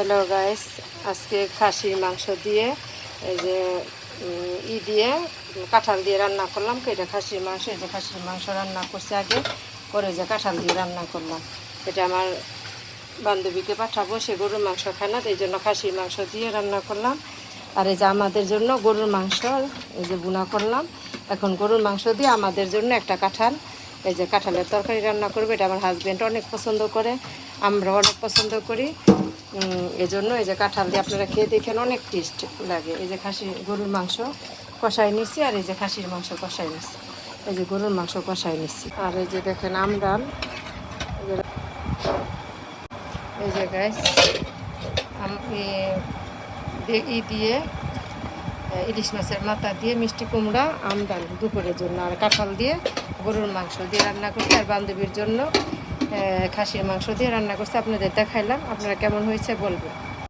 Hello guys, আজকে খাসির মাংস দিয়ে এই যে দিয়ে কাঁঠাল দিয়ে রান্না করলাম। এটা খাসির মাংস, এই যে খাসির মাংস রান্না করছি আগে, করে যে কাঁঠাল দিয়ে রান্না করলাম। এটা আমার বান্ধবীকে পাঠাবো, সে গরুর মাংস খায় না, এই জন্য খাসির মাংস দিয়ে রান্না করলাম। আর এই যে আমাদের জন্য গরুর মাংস এই যে বুনা করলাম। এখন গরুর মাংস দিয়ে আমাদের জন্য একটা কাঁঠাল, এই যে কাঁঠালের তরকারি রান্না করবে। এটা আমার হাজব্যান্ড অনেক পছন্দ করে, আমরা অনেক পছন্দ করি। এজন্য এই যে কাঁঠাল দিয়ে আপনারা খেয়ে দেখেন, অনেক টেস্ট লাগে। এই যে গরুর মাংস কষাই নিচ্ছি, আর এই যে খাসির মাংস কষাই নিচ্ছি, এই যে গরুর মাংস কষাই নিচ্ছি। আর এই যে দেখেন আমডাল, এই যে গাইস দিয়ে ইলিশ মাছের মাথা দিয়ে মিষ্টি কুমড়া আমডাল দুপুরের জন্য, আর কাঁঠাল দিয়ে গরুর মাংস দিয়ে রান্না করছি। আর বান্ধবীর জন্য খাসির মাংস দিয়ে রান্না করছি। আপনাদের দেখাইলাম, আপনারা কেমন হয়েছে বলবেন।